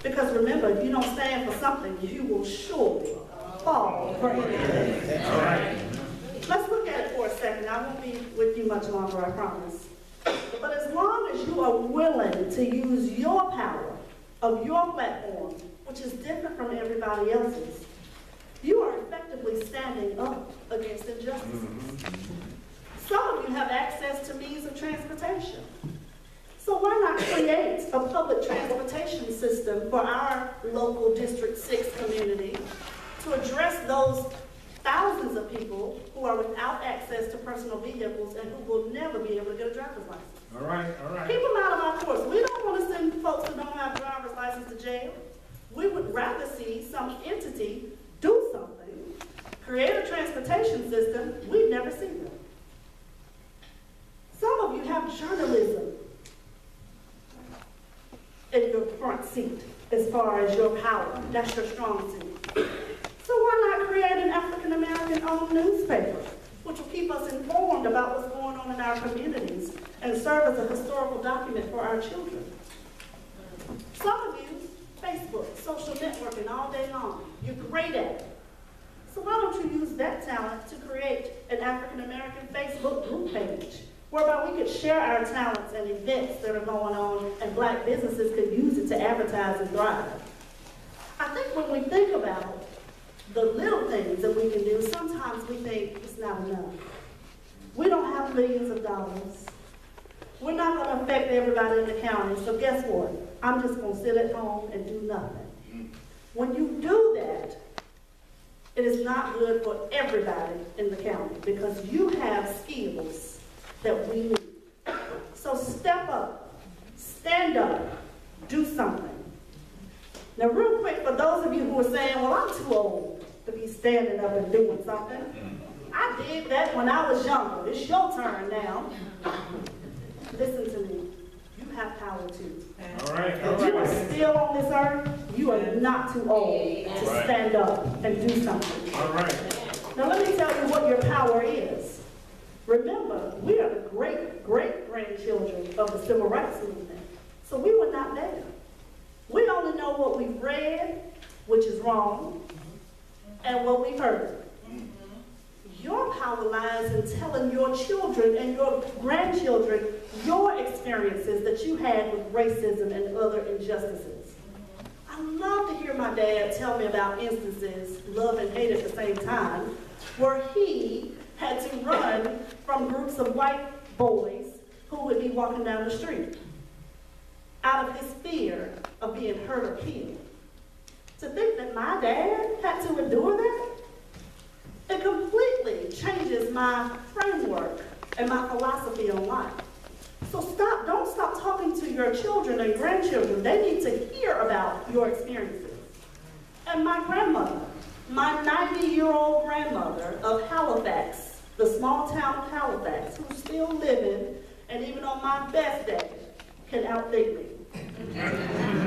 Because remember, if you don't stand for something, you will surely fall for anything. All right. Let's look at it for a second. I won't be with you much longer, I promise. But as long as you are willing to use your power of your platform, which is different from everybody else's, you are effectively standing up against injustices. Some of you have access to means of transportation. So why not create a public transportation system for our local District 6 community to address those thousands of people who are without access to personal vehicles and who will never be able to get a driver's license? All right, all right. Keep them out of our courts. We don't want to send folks who don't have a driver's license to jail. We would rather see some entity do something, create a transportation system. We'd never see them. Some of you have journalism in your front seat as far as your power. That's your strong suit. So why not create an African-American-owned newspaper, which will keep us informed about what's going on in our communities and serve as a historical document for our children? Some of you, Facebook, social networking all day long. You're great at it. So why don't you use that talent to create an African-American Facebook group page, whereby we could share our talents and events that are going on, and Black businesses could use it to advertise and thrive. I think when we think about the little things that we can do, sometimes we think it's not enough. We don't have millions of dollars. We're not going to affect everybody in the county, so guess what? I'm just going to sit at home and do nothing. When you do that, it is not good for everybody in the county because you have skills that we need. So step up, stand up, do something. Now real quick, for those of you who are saying, well, I'm too old to be standing up and doing something. I did that when I was younger. It's your turn now. Listen to me. You have power too. All right, If you are still on this earth, you are not too old to stand up and do something. All right. Now let me tell you what your power is. Remember, we are the great-great-grandchildren of the Civil Rights Movement. So we were not there. We only know what we've read, which is wrong, and what we've heard. Your power lies in telling your children and your grandchildren your experiences that you had with racism and other injustices. I love to hear my dad tell me about instances, love and hate at the same time, where he had to run from groups of white boys who would be walking down the street out of his fear of being hurt or killed. To think that my dad had to endure that, it completely changes my framework and my philosophy on life. So don't stop talking to your children and grandchildren. They need to hear about your experiences. And my grandmother, my 90-year-old grandmother of Halifax, the small town of Halifax, who's still living, and even on my best day, can outthink me.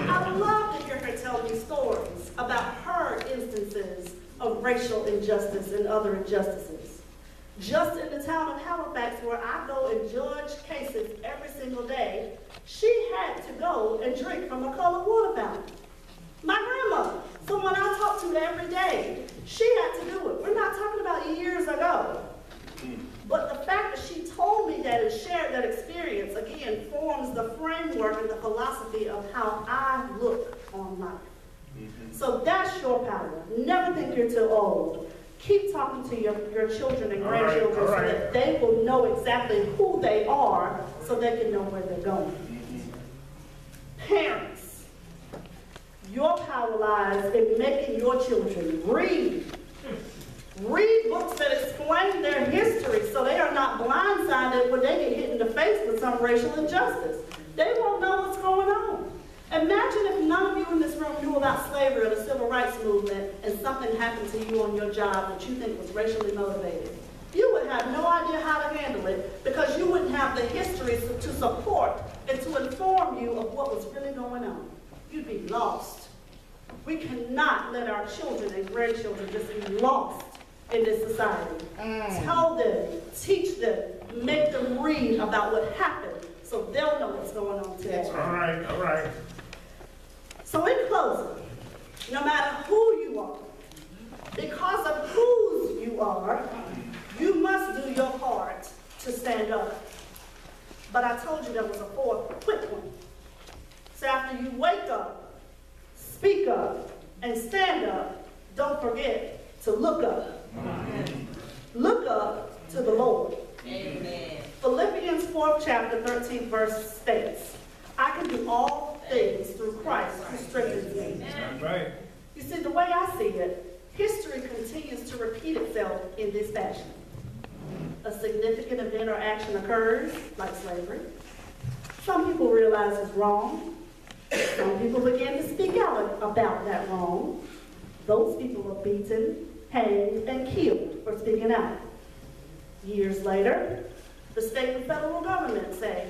I love to hear her tell me stories about her instances of racial injustice and other injustices. Just in the town of Halifax, where I go and judge cases every single day, she had to go and drink from a colored water fountain. My grandmother, someone I talk to every day, she had to do it. We're not talking about years ago. But the fact that she told me that and shared that experience, again, forms the framework and the philosophy of how I look on life. So that's your power. Never think you're too old. Keep talking to your children and grandchildren so that they will know exactly who they are so they can know where they're going. Parents, your power lies in making your children read. Read books that explain their history so they are not blindsided when they get hit in the face with some racial injustice. They won't know what's going on. Imagine if none of you in this room knew about slavery or the civil rights movement and something happened to you on your job that you think was racially motivated. You would have no idea how to handle it because you wouldn't have the history to support and to inform you of what was really going on. You'd be lost. We cannot let our children and grandchildren just be lost in this society. Tell them, teach them, make them read about what happened so they'll know what's going on today. All right, all right. So in closing, no matter who you are, because of whose you are, you must do your part to stand up. But I told you there was a fourth quick one. So after you wake up, speak up, and stand up, don't forget to look up. Look up to the Lord. Amen. Philippians 4th chapter 13th verse states, I can do all things through Christ who strengthens me. That's right. You see, the way I see it, history continues to repeat itself in this fashion. A significant event or action occurs, like slavery. Some people realize it's wrong. Some people begin to speak out about that wrong. Those people are beaten, hanged, and killed for speaking out. Years later, the state and federal government say,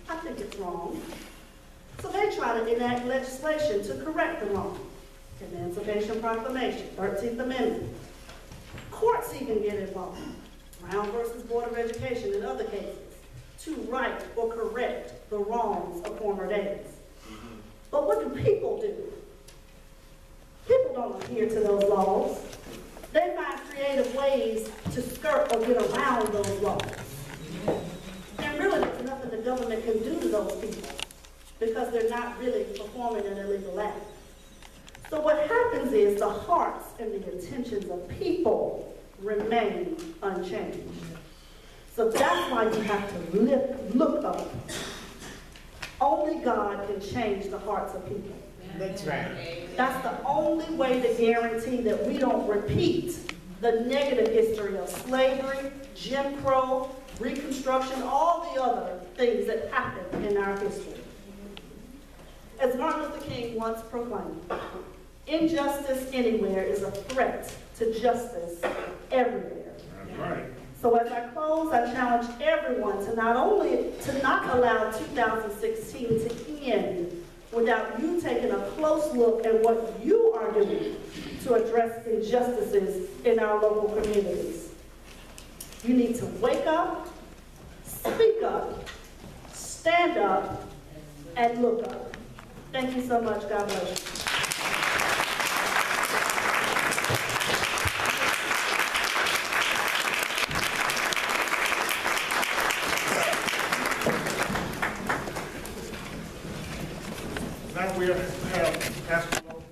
I think it's wrong. So they try to enact legislation to correct the wrong. Emancipation Proclamation, 13th Amendment. Courts even get involved. Brown versus Board of Education and other cases to right or correct the wrongs of former days. But what do people do? People don't adhere to those laws. They find creative ways to skirt or get around those laws. And really, there's nothing the government can do to those people because they're not really performing an illegal act. So what happens is the hearts and the intentions of people remain unchanged. So that's why you have to look up. Only God can change the hearts of people. That's right. That's the only way to guarantee that we don't repeat the negative history of slavery, Jim Crow, Reconstruction, all the other things that happened in our history. As Martin Luther King once proclaimed, injustice anywhere is a threat to justice everywhere. That's right. So as I close, I challenge everyone to not allow 2016 to end without you taking a close look at what you are doing to address injustices in our local communities. You need to wake up, speak up, stand up, and look up. Thank you so much. God bless you. Now we have Pastor Lowe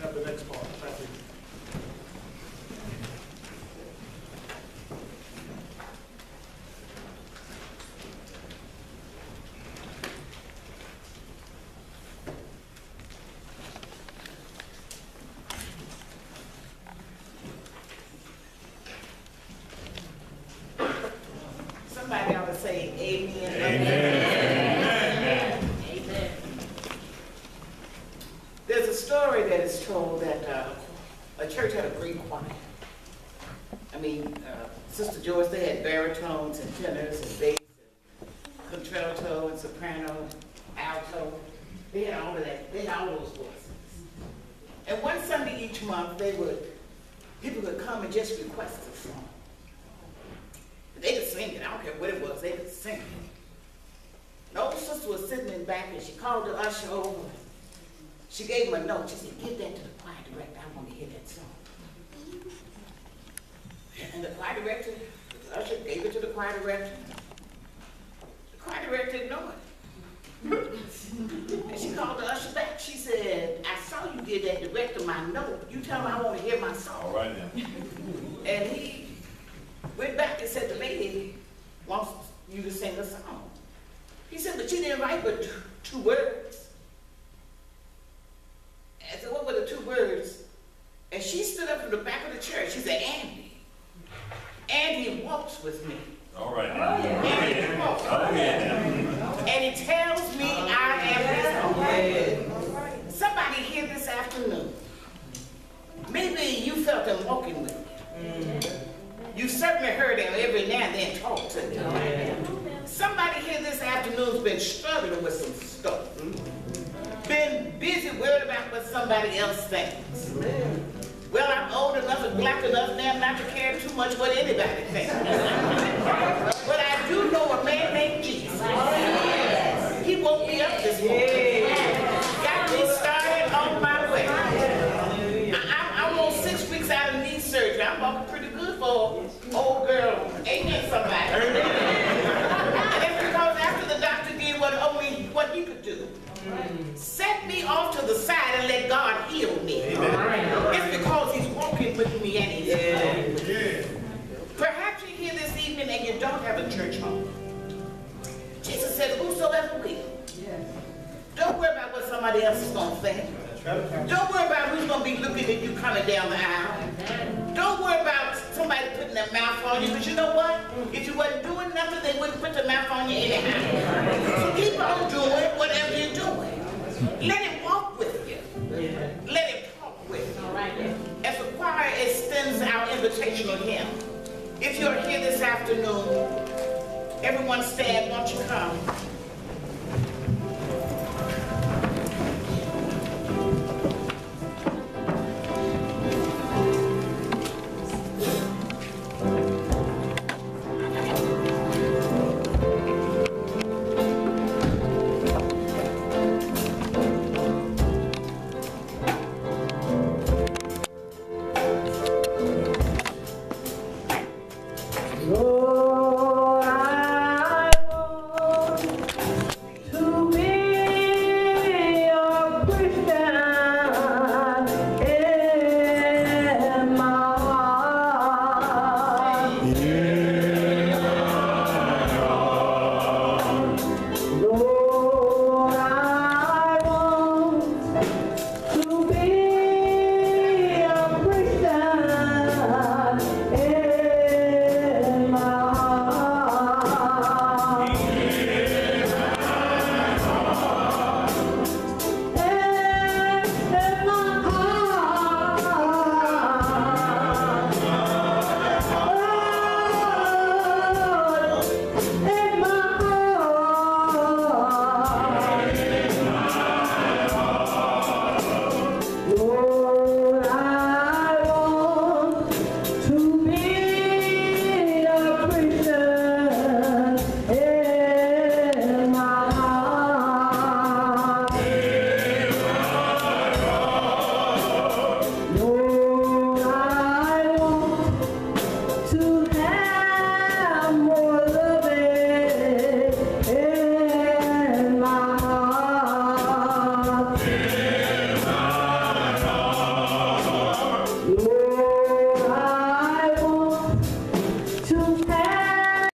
have the next part. Thank you. Somebody ought to say amen. Amen. Amen. There's a story that is told that a church had a great choir. I mean, Sister Joyce, they had baritones and tenors and bass and contralto and soprano, alto. They had all of that. They had all those voices. And one Sunday each month, people would come and just request a song. They could sing it. I don't care what it was. They could sing it. The old sister was sitting in the back and she called the usher over. She gave him a note. She said, give that to the choir director. I want to hear that song. And the choir director, the usher gave it to the choir director. The choir director ignored it. And she called the usher back. She said, I saw you give that director my note. You tell him I want to hear my song. All right now. And he went back and said, the lady wants you to sing a song. He said, but you didn't write but two words. I said, what were the 2 words? And she stood up from the back of the church. She said, Andy walks with me. All right. Andy walks with me. And he tells me I am his own. Somebody here this afternoon, maybe you felt him walking with you. You certainly heard him every now and then talk to you. Somebody here this afternoon's been struggling with some stuff. Been busy worried about what somebody else thinks. Well, I'm old enough and black enough now not to care too much what anybody thinks. But I do know a man named Jesus. He woke me up this morning. Got me the side and let God heal me. It's because he's walking with me and he's healing me. Perhaps you're here this evening and you don't have a church home. Jesus said, whosoever will. Don't worry about what somebody else is going to think. Don't worry about who's going to be looking at you coming down the aisle. Don't worry about somebody putting their mouth on you, because you know what? If you wasn't doing nothing, they wouldn't put their mouth on you anyhow. So keep on doing whatever you're doing. Let him walk with you. Let him talk with you. As the choir extends our invitation to him, if you're here this afternoon, everyone stand, won't you come?